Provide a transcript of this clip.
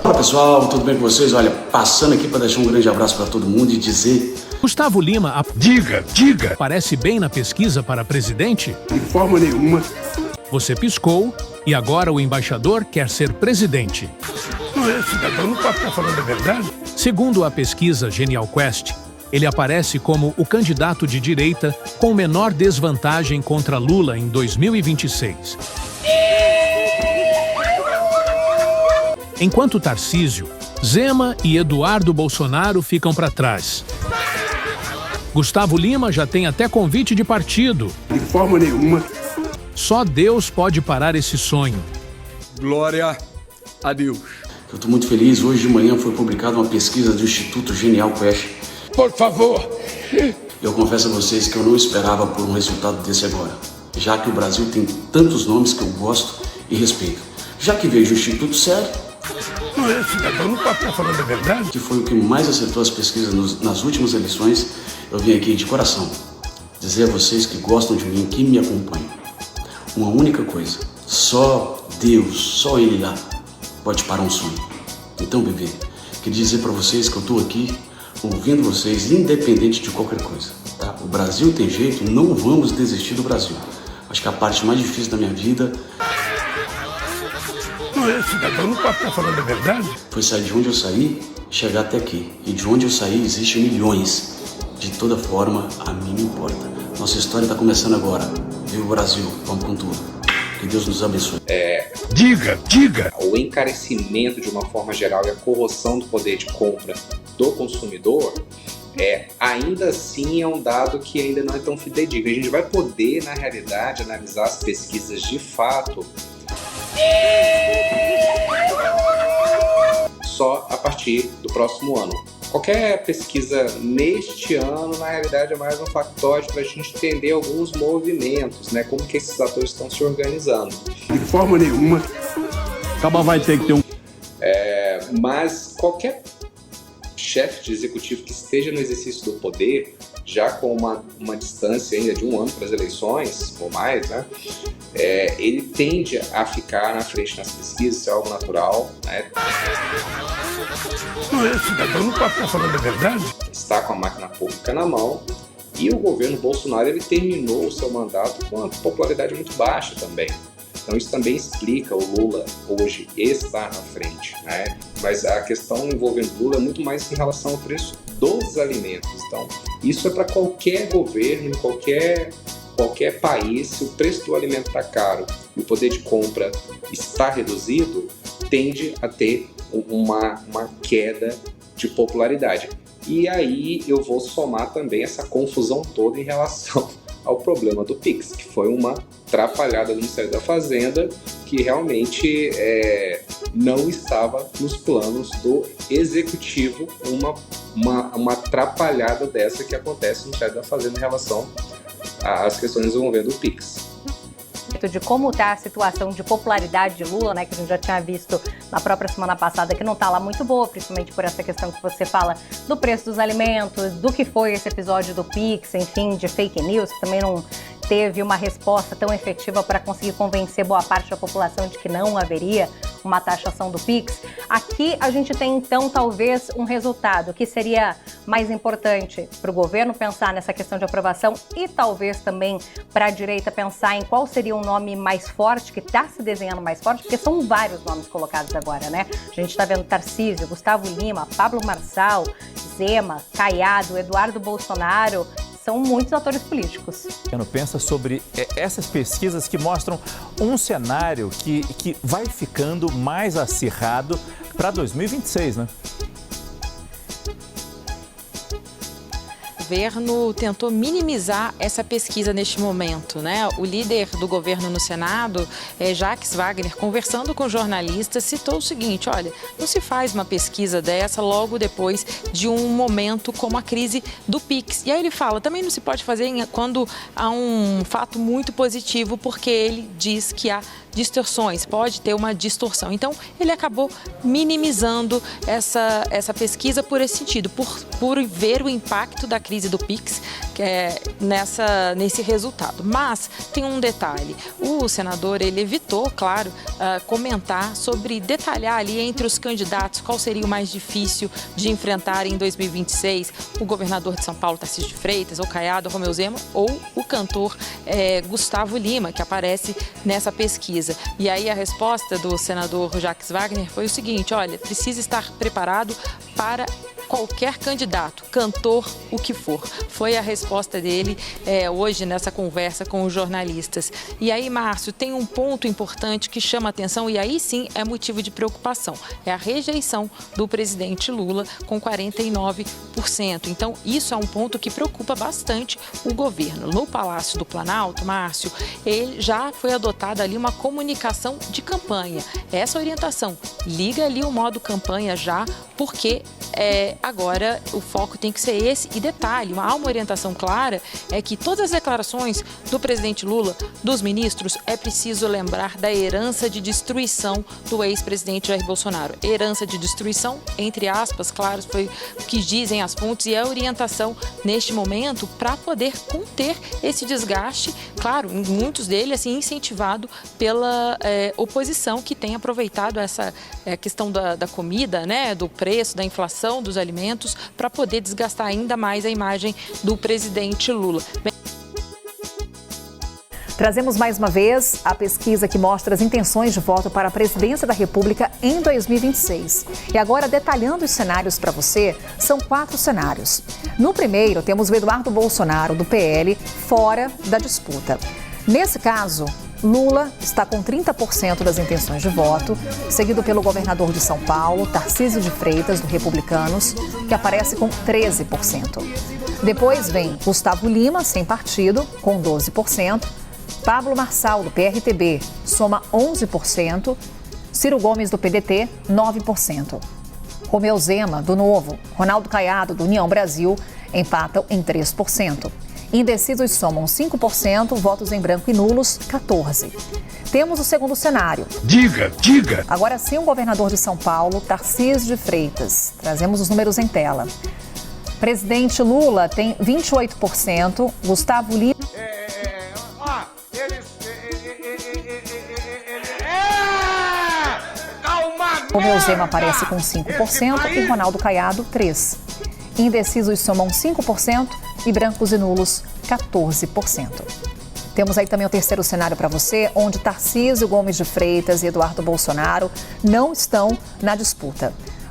Olá pessoal, tudo bem com vocês? Olha, passando aqui para deixar um grande abraço para todo mundo e dizer... Gustavo Lima, diga, parece bem na pesquisa para presidente? De forma nenhuma. Você piscou e agora o embaixador quer ser presidente. Esse cidadão não pode estar falando a verdade. Segundo a pesquisa Genial Quest, ele aparece como o candidato de direita com menor desvantagem contra Lula em 2026. Enquanto Tarcísio, Zema e Eduardo Bolsonaro ficam para trás. Gustavo Lima já tem até convite de partido. De forma nenhuma. Só Deus pode parar esse sonho. Glória a Deus. Eu estou muito feliz. Hoje de manhã foi publicada uma pesquisa do Instituto Genial Quest. Por favor. Eu confesso a vocês que eu não esperava por um resultado desse agora, já que o Brasil tem tantos nomes que eu gosto e respeito. Já que vejo o Instituto sério, Esse cidadão não pode estar falando a verdade. que foi o que mais acertou as pesquisas nas últimas eleições, eu vim aqui de coração dizer a vocês que gostam de mim, que me acompanham, uma única coisa: só Deus, só Ele lá pode parar um sonho. Então, bebê, queria dizer para vocês que eu estou aqui ouvindo vocês, independente de qualquer coisa, tá? O Brasil tem jeito, não vamos desistir do Brasil. Acho que a parte mais difícil da minha vida Esse cidadão não pode estar falando a verdade. foi sair de onde eu saí e chegar até aqui. E de onde eu saí existem milhões. De toda forma, a mim me importa. Nossa história está começando agora. Viva o Brasil, vamos com tudo. Que Deus nos abençoe. Diga. O encarecimento de uma forma geral e a corrosão do poder de compra do consumidor ainda assim é um dado que ainda não é tão fidedigno. A gente vai poder, na realidade, analisar as pesquisas de fato só a partir do próximo ano. Qualquer pesquisa neste ano, na realidade, é mais um factóide para a gente entender alguns movimentos, né? Como que esses atores estão se organizando. De forma nenhuma. Acaba vai ter que ter um... Mas qualquer chefe de executivo que esteja no exercício do poder, já com uma distância ainda de um ano para as eleições, ou mais, né? Ele tende a ficar na frente nas pesquisas, isso é algo natural, né? Esse cidadão não pode estar falando a verdade. Está com a máquina pública na mão, e o governo Bolsonaro ele terminou o seu mandato com uma popularidade muito baixa também. Então isso também explica o Lula hoje estar na frente, né? Mas a questão envolvendo Lula é muito mais em relação ao preço dos alimentos. Então isso é para qualquer governo, em qualquer país. Se o preço do alimento está caro e o poder de compra está reduzido, tende a ter uma queda de popularidade. E aí eu vou somar também essa confusão toda em relação ao problema do Pix, que foi uma atrapalhada do Ministério da Fazenda, que realmente não estava nos planos do Executivo, uma atrapalhada dessa que acontece no Ministério da Fazenda em relação às questões envolvendo o Pix. De como está a situação de popularidade de Lula, né, que a gente já tinha visto na própria semana passada, que não está lá muito boa, principalmente por essa questão que você fala do preço dos alimentos, do que foi esse episódio do Pix, enfim, de fake news, que também não teve uma resposta tão efetiva para conseguir convencer boa parte da população de que não haveria uma taxação do Pix. Aqui a gente tem, então, talvez um resultado que seria mais importante para o governo pensar nessa questão de aprovação e talvez também para a direita pensar em qual seria um nome mais forte, que está se desenhando mais forte, porque são vários nomes colocados agora, né? A gente está vendo Tarcísio, Gustavo Lima, Pablo Marçal, Zema, Caiado, Eduardo Bolsonaro. São muitos atores políticos. Pensa sobre essas pesquisas que mostram um cenário que vai ficando mais acirrado para 2026, né? O governo tentou minimizar essa pesquisa neste momento, né? O líder do governo no Senado, Jacques Wagner, conversando com jornalistas, citou o seguinte: olha, não se faz uma pesquisa dessa logo depois de um momento como a crise do Pix. E aí ele fala, também não se pode fazer quando há um fato muito positivo, porque ele diz que há distorções, pode ter uma distorção. Então, ele acabou minimizando essa pesquisa por esse sentido, por ver o impacto da crise do Pix nesse resultado. Mas tem um detalhe, o senador ele evitou, claro, comentar sobre, detalhar ali entre os candidatos qual seria o mais difícil de enfrentar em 2026, o governador de São Paulo, Tarcísio de Freitas, ou Caiado, Romeu Zema, ou o cantor Gustavo Lima, que aparece nessa pesquisa. E aí a resposta do senador Jacques Wagner foi o seguinte: olha, precisa estar preparado para qualquer candidato, cantor, o que for. Foi a resposta dele hoje nessa conversa com os jornalistas. E aí, Márcio, tem um ponto importante que chama atenção e aí sim é motivo de preocupação. É a rejeição do presidente Lula com 49%. Então, isso é um ponto que preocupa bastante o governo. No Palácio do Planalto, Márcio, ele já foi adotada ali uma comunicação de campanha. Essa orientação, liga ali o modo campanha já, porque agora o foco tem que ser esse. E detalhe, há uma orientação clara, é que todas as declarações do presidente Lula, dos ministros, é preciso lembrar da herança de destruição do ex-presidente Jair Bolsonaro. Herança de destruição, entre aspas, claro, foi o que dizem as fontes e a orientação neste momento para poder conter esse desgaste, claro, muitos deles assim incentivado pela oposição que tem aproveitado essa questão da comida, né, do preço, da inflação dos alimentos para poder desgastar ainda mais a imagem do presidente Lula. Trazemos mais uma vez a pesquisa que mostra as intenções de voto para a presidência da República em 2026. E agora, detalhando os cenários para você, são 4 cenários. No primeiro, temos o Eduardo Bolsonaro, do PL, fora da disputa. Nesse caso, Lula está com 30% das intenções de voto, seguido pelo governador de São Paulo, Tarcísio de Freitas, do Republicanos, que aparece com 13%. Depois vem Gustavo Lima, sem partido, com 12%. Pablo Marçal, do PRTB, soma 11%. Ciro Gomes, do PDT, 9%. Romeu Zema, do Novo, Ronaldo Caiado, do União Brasil, empatam em 3%. Indecisos somam 5%, votos em branco e nulos, 14%. Temos o segundo cenário. Diga. Agora sim, o governador de São Paulo, Tarcísio de Freitas. Trazemos os números em tela. Presidente Lula tem 28%, Gustavo Lima... Romeu Zema aparece com 5% e Ronaldo Caiado, 3%. Indecisos somam 5% e brancos e nulos, 14%. Temos aí também o terceiro cenário para você, onde Tarcísio Gomes de Freitas e Eduardo Bolsonaro não estão na disputa.